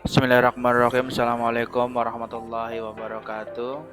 Bismillahirrahmanirrahim. Assalamualaikum warahmatullahi wabarakatuh.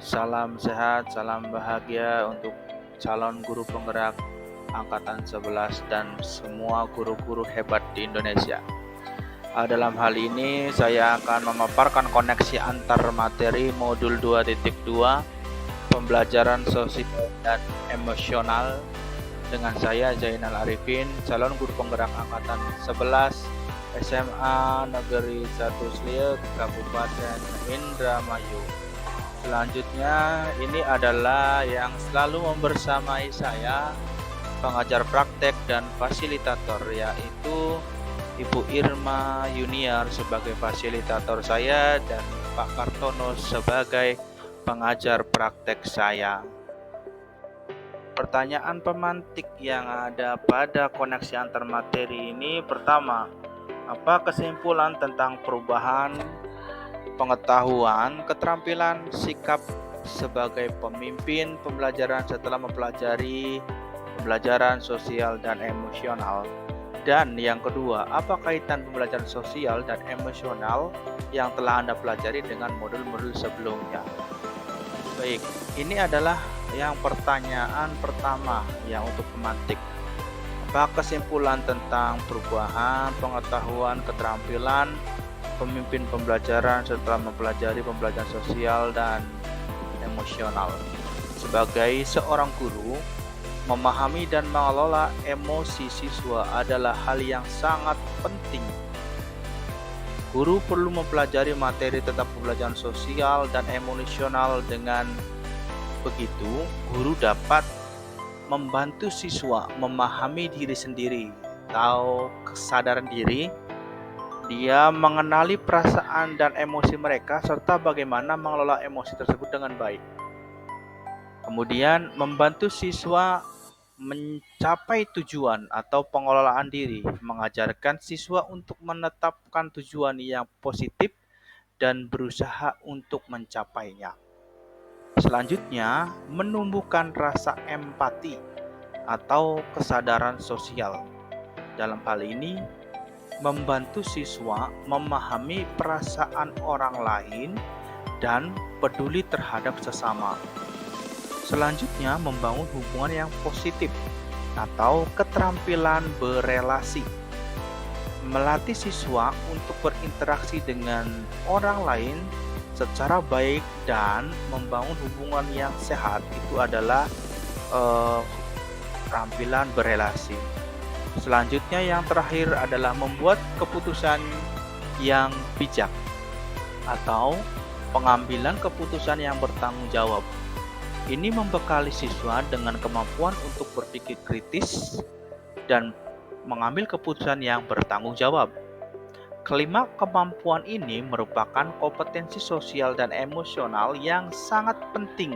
Salam sehat, salam bahagia untuk calon guru penggerak angkatan 11 dan semua guru-guru hebat di Indonesia. Dalam hal ini saya akan memaparkan koneksi antar materi modul 2.2 pembelajaran sosial dan emosional dengan saya Zainal Arifin, calon guru penggerak angkatan 11 SMA Negeri 1 Sliek, Kabupaten Indramayu. Selanjutnya, ini adalah yang selalu membersamai saya, pengajar praktek dan fasilitator, yaitu Ibu Irma Yuniar sebagai fasilitator saya dan Pak Kartono sebagai pengajar praktek saya. Pertanyaan pemantik yang ada pada koneksi antar materi ini, pertama, apa kesimpulan tentang perubahan pengetahuan, keterampilan, sikap sebagai pemimpin pembelajaran setelah mempelajari pembelajaran sosial dan emosional? Dan yang kedua, apa kaitan pembelajaran sosial dan emosional yang telah Anda pelajari dengan modul-modul sebelumnya? Baik, ini adalah yang pertanyaan pertama yang untuk pemantik. Apa kesimpulan tentang perubahan pengetahuan, keterampilan pemimpin pembelajaran setelah mempelajari pembelajaran sosial dan emosional? Sebagai seorang guru, memahami dan mengelola emosi siswa adalah hal yang sangat penting. Guru perlu mempelajari materi tentang pembelajaran sosial dan emosional. Dengan begitu, guru dapat membantu siswa memahami diri sendiri, tahu kesadaran diri, dia mengenali perasaan dan emosi mereka, serta bagaimana mengelola emosi tersebut dengan baik. Kemudian membantu siswa mencapai tujuan atau pengelolaan diri, mengajarkan siswa untuk menetapkan tujuan yang positif dan berusaha untuk mencapainya. Selanjutnya, menumbuhkan rasa empati atau kesadaran sosial. Dalam hal ini, membantu siswa memahami perasaan orang lain dan peduli terhadap sesama. Selanjutnya, membangun hubungan yang positif atau keterampilan berelasi. Melatih siswa untuk berinteraksi dengan orang lain secara baik dan membangun hubungan yang sehat, itu adalah keterampilan berelasi. Selanjutnya yang terakhir adalah membuat keputusan yang bijak atau pengambilan keputusan yang bertanggung jawab. Ini membekali siswa dengan kemampuan untuk berpikir kritis dan mengambil keputusan yang bertanggung jawab. Kelima kemampuan ini merupakan kompetensi sosial dan emosional yang sangat penting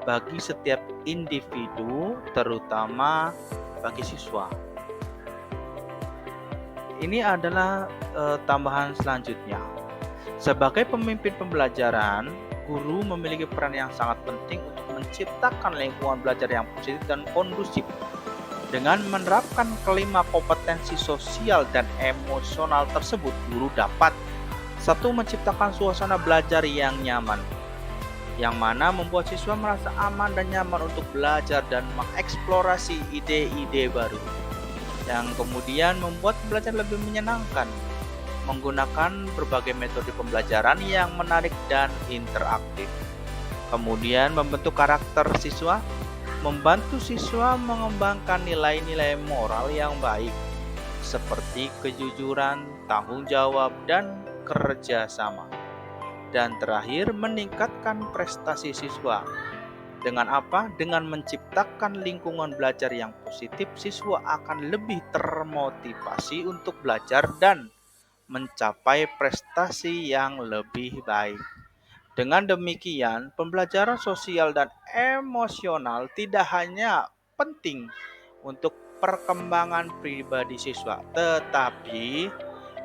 bagi setiap individu, terutama bagi siswa. Ini adalah tambahan selanjutnya. Sebagai pemimpin pembelajaran, guru memiliki peran yang sangat penting untuk menciptakan lingkungan belajar yang positif dan kondusif. Dengan menerapkan kelima kompetensi sosial dan emosional tersebut, guru dapat satu, menciptakan suasana belajar yang nyaman, yang mana membuat siswa merasa aman dan nyaman untuk belajar dan mengeksplorasi ide-ide baru. Yang kemudian membuat belajar lebih menyenangkan, menggunakan berbagai metode pembelajaran yang menarik dan interaktif. Kemudian membentuk karakter siswa, membantu siswa mengembangkan nilai-nilai moral yang baik seperti kejujuran, tanggung jawab, dan kerjasama. Dan terakhir, meningkatkan prestasi siswa. Dengan apa? Dengan menciptakan lingkungan belajar yang positif, siswa akan lebih termotivasi untuk belajar dan mencapai prestasi yang lebih baik. Dengan demikian, pembelajaran sosial dan emosional tidak hanya penting untuk perkembangan pribadi siswa, tetapi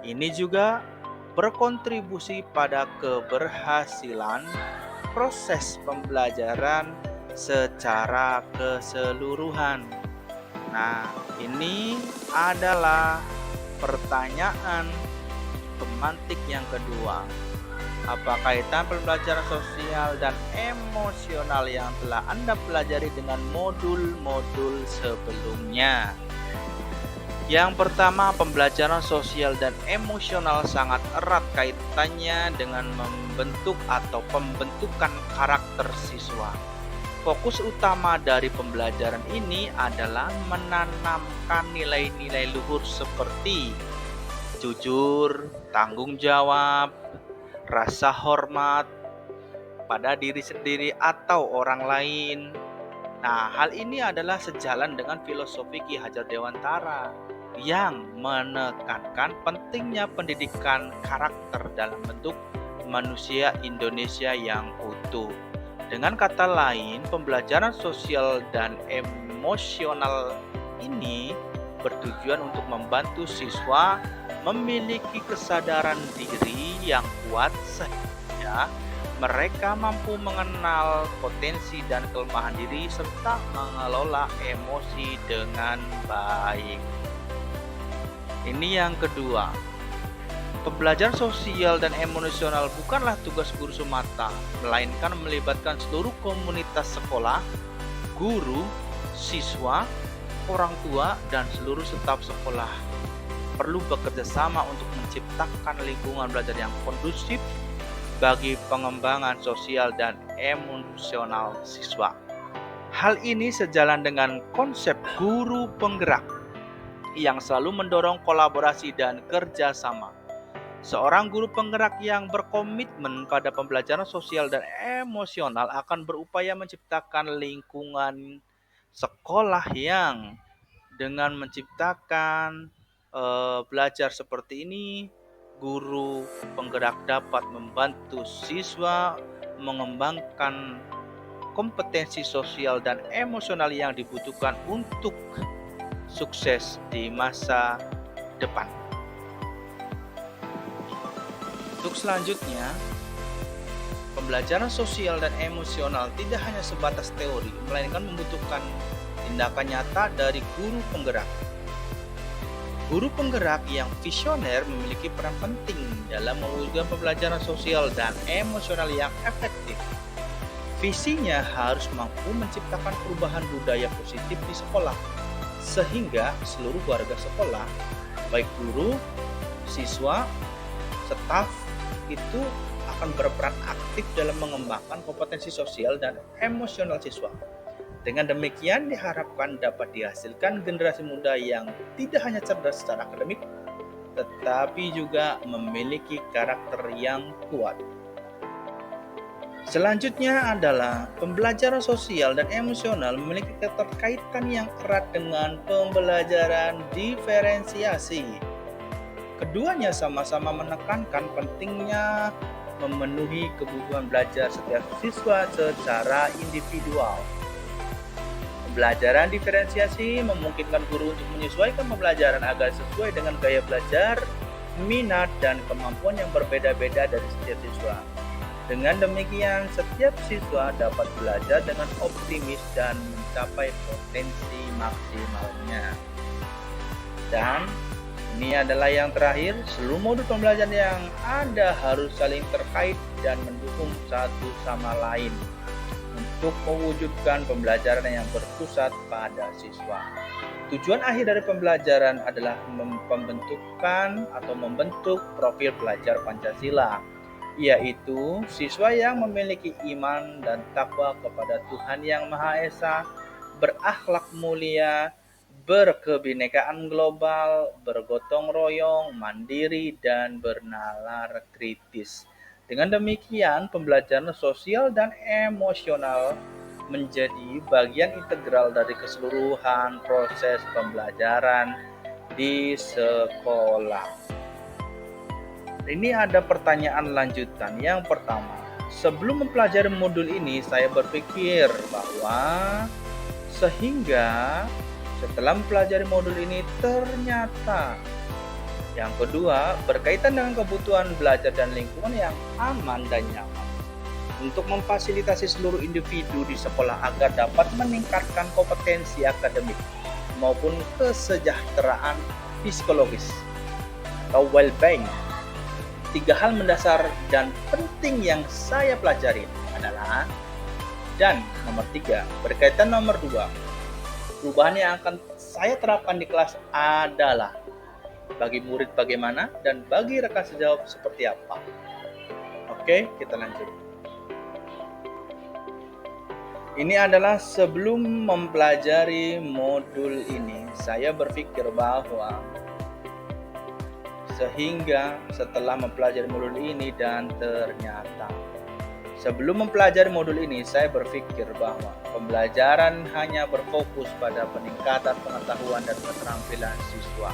ini juga berkontribusi pada keberhasilan proses pembelajaran secara keseluruhan. Nah, ini adalah pertanyaan pemantik yang kedua. Apa kaitan pembelajaran sosial dan emosional yang telah Anda pelajari dengan modul-modul sebelumnya? Yang pertama, pembelajaran sosial dan emosional sangat erat kaitannya dengan membentuk atau pembentukan karakter siswa. Fokus utama dari pembelajaran ini adalah menanamkan nilai-nilai luhur seperti jujur, tanggung jawab, rasa hormat pada diri sendiri atau orang lain. Nah, hal ini adalah sejalan dengan filosofi Ki Hajar Dewantara yang menekankan pentingnya pendidikan karakter dalam bentuk manusia Indonesia yang utuh. Dengan kata lain, pembelajaran sosial dan emosional ini bertujuan untuk membantu siswa memiliki kesadaran diri yang kuat sehingga mereka mampu mengenal potensi dan kelemahan diri serta mengelola emosi dengan baik. Ini yang kedua. Pembelajaran sosial dan emosional bukanlah tugas guru semata, melainkan melibatkan seluruh komunitas sekolah, guru, siswa, orang tua, dan seluruh staf sekolah. Perlu bekerja sama untuk menciptakan lingkungan belajar yang kondusif bagi pengembangan sosial dan emosional siswa. Hal ini sejalan dengan konsep guru penggerak yang selalu mendorong kolaborasi dan kerjasama. Seorang guru penggerak yang berkomitmen pada pembelajaran sosial dan emosional akan berupaya menciptakan lingkungan sekolah yang dengan menciptakan belajar seperti ini, guru penggerak dapat membantu siswa mengembangkan kompetensi sosial dan emosional yang dibutuhkan untuk sukses di masa depan. Untuk selanjutnya, pembelajaran sosial dan emosional tidak hanya sebatas teori, melainkan membutuhkan tindakan nyata dari guru penggerak. Guru penggerak yang visioner memiliki peran penting dalam mewujudkan pembelajaran sosial dan emosional yang efektif. Visinya harus mampu menciptakan perubahan budaya positif di sekolah, sehingga seluruh warga sekolah, baik guru, siswa, staf, itu akan berperan aktif dalam mengembangkan kompetensi sosial dan emosional siswa. Dengan demikian diharapkan dapat dihasilkan generasi muda yang tidak hanya cerdas secara akademik, tetapi juga memiliki karakter yang kuat. Selanjutnya adalah pembelajaran sosial dan emosional memiliki keterkaitan yang erat dengan pembelajaran diferensiasi. Keduanya sama-sama menekankan pentingnya memenuhi kebutuhan belajar setiap siswa secara individual. Pembelajaran diferensiasi memungkinkan guru untuk menyesuaikan pembelajaran agar sesuai dengan gaya belajar, minat, dan kemampuan yang berbeda-beda dari setiap siswa. Dengan demikian, setiap siswa dapat belajar dengan optimis dan mencapai potensi maksimalnya. Dan ini adalah yang terakhir, seluruh modul pembelajaran yang ada harus saling terkait dan mendukung satu sama lain untuk mewujudkan pembelajaran yang berpusat pada siswa. Tujuan akhir dari pembelajaran adalah pembentukan atau membentuk profil pelajar Pancasila, yaitu siswa yang memiliki iman dan takwa kepada Tuhan Yang Maha Esa, berakhlak mulia, berkebinekaan global, bergotong royong, mandiri, dan bernalar kritis. Dengan demikian, pembelajaran sosial dan emosional menjadi bagian integral dari keseluruhan proses pembelajaran di sekolah. Ini ada pertanyaan lanjutan. Yang pertama, sebelum mempelajari modul ini, saya berpikir bahwa sehingga setelah mempelajari modul ini ternyata. Yang kedua, berkaitan dengan kebutuhan belajar dan lingkungan yang aman dan nyaman untuk memfasilitasi seluruh individu di sekolah agar dapat meningkatkan kompetensi akademik maupun kesejahteraan psikologis atau well-being. Tiga hal mendasar dan penting yang saya pelajari adalah, dan nomor 3, berkaitan nomor 2, perubahan yang akan saya terapkan di kelas adalah bagi murid bagaimana dan bagi rekan sejawat seperti apa. Oke, kita lanjut. Ini adalah sebelum mempelajari modul ini, saya berpikir bahwa sehingga setelah mempelajari modul ini dan ternyata sebelum mempelajari modul ini saya berpikir bahwa pembelajaran hanya berfokus pada peningkatan pengetahuan dan keterampilan siswa,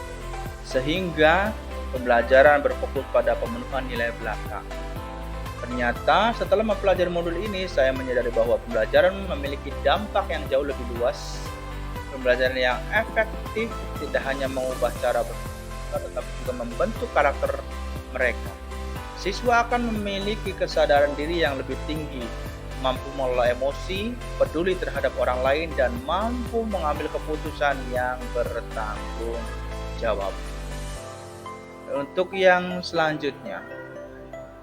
sehingga pembelajaran berfokus pada pemenuhan nilai belaka. Ternyata setelah mempelajari modul ini saya menyadari bahwa pembelajaran memiliki dampak yang jauh lebih luas. Pembelajaran yang efektif tidak hanya mengubah cara berpikir tetapi juga membentuk karakter mereka. Siswa akan memiliki kesadaran diri yang lebih tinggi, mampu mengelola emosi, peduli terhadap orang lain, dan mampu mengambil keputusan yang bertanggung jawab. Untuk yang selanjutnya,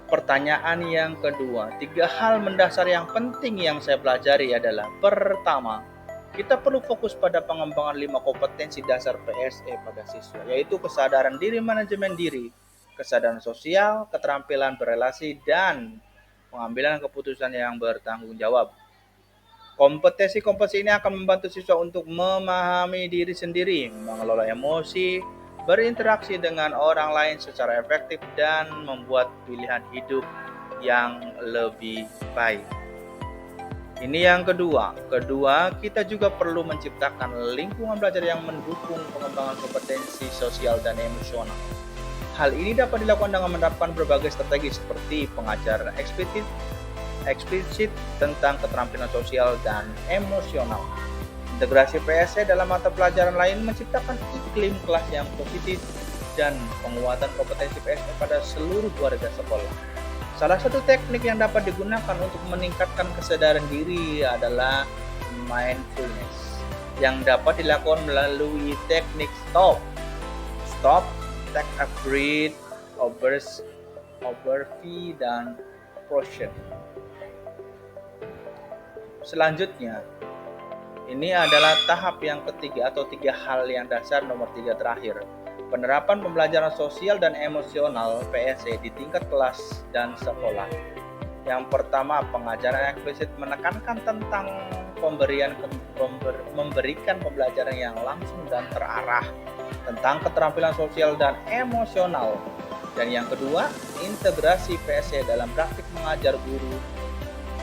pertanyaan yang kedua, 3 hal mendasar yang penting yang saya pelajari adalah, pertama, kita perlu fokus pada pengembangan 5 kompetensi dasar PSE pada siswa, yaitu kesadaran diri, manajemen diri, kesadaran sosial, keterampilan berelasi, dan pengambilan keputusan yang bertanggung jawab. Kompetensi-kompetensi ini akan membantu siswa untuk memahami diri sendiri, mengelola emosi, berinteraksi dengan orang lain secara efektif, dan membuat pilihan hidup yang lebih baik. Ini yang kedua. Kita juga perlu menciptakan lingkungan belajar yang mendukung pengembangan kompetensi sosial dan emosional. Hal ini dapat dilakukan dengan menerapkan berbagai strategi seperti pengajaran eksplisit tentang keterampilan sosial dan emosional. Integrasi PSE dalam mata pelajaran lain menciptakan iklim kelas yang positif dan penguatan kompetensi PSE pada seluruh warga sekolah. Salah satu teknik yang dapat digunakan untuk meningkatkan kesadaran diri adalah mindfulness, yang dapat dilakukan melalui teknik stop, take a breath, overview, dan caution. Selanjutnya, ini adalah tahap yang ketiga atau 3 hal yang dasar nomor 3 terakhir. Penerapan pembelajaran sosial dan emosional PSE di tingkat kelas dan sekolah. Yang pertama, pengajaran eksplisit menekankan tentang memberikan pembelajaran yang langsung dan terarah tentang keterampilan sosial dan emosional. Dan yang kedua, integrasi PSE dalam praktik mengajar guru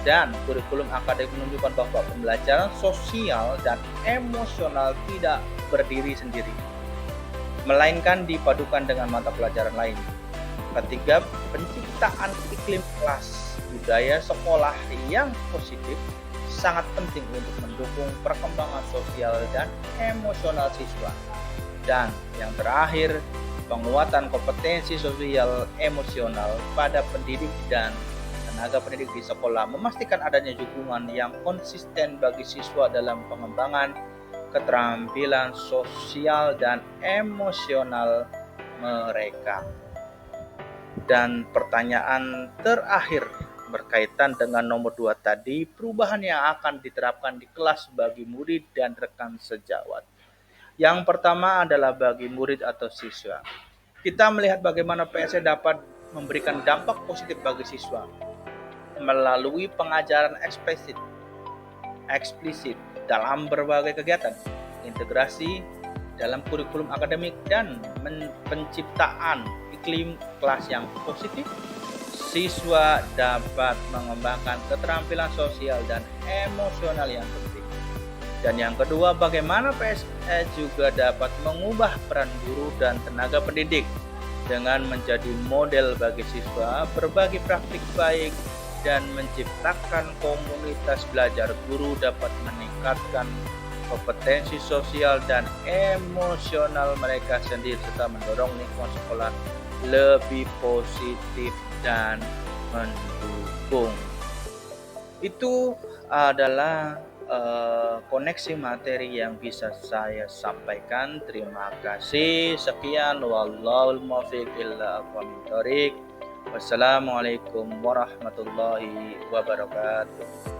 dan kurikulum akademik menunjukkan bahwa pembelajaran sosial dan emosional tidak berdiri sendiri, melainkan dipadukan dengan mata pelajaran lain. Ketiga, penciptaan iklim kelas budaya sekolah yang positif sangat penting untuk mendukung perkembangan sosial dan emosional siswa. Dan yang terakhir, penguatan kompetensi sosial emosional pada pendidik dan tenaga pendidik di sekolah memastikan adanya dukungan yang konsisten bagi siswa dalam pengembangan keterampilan sosial dan emosional mereka. Dan pertanyaan terakhir berkaitan dengan nomor 2 tadi, perubahan yang akan diterapkan di kelas bagi murid dan rekan sejawat. Yang pertama adalah bagi murid atau siswa. Kita melihat bagaimana PSE dapat memberikan dampak positif bagi siswa melalui pengajaran eksplisit dalam berbagai kegiatan, integrasi dalam kurikulum akademik, dan penciptaan iklim kelas yang positif. Siswa dapat mengembangkan keterampilan sosial dan emosional yang penting. Dan yang kedua, bagaimana PSE juga dapat mengubah peran guru dan tenaga pendidik dengan menjadi model bagi siswa, berbagi praktik baik, dan menciptakan komunitas belajar. Guru dapat meningkatkan kompetensi sosial dan emosional mereka sendiri serta mendorong lingkungan sekolah lebih positif dan mendukung. Itu adalah koneksi materi yang bisa saya sampaikan. Terima kasih. Sekian, wallahul muwaffiq ila aqwamit thoriq. Wassalamualaikum warahmatullahi wabarakatuh.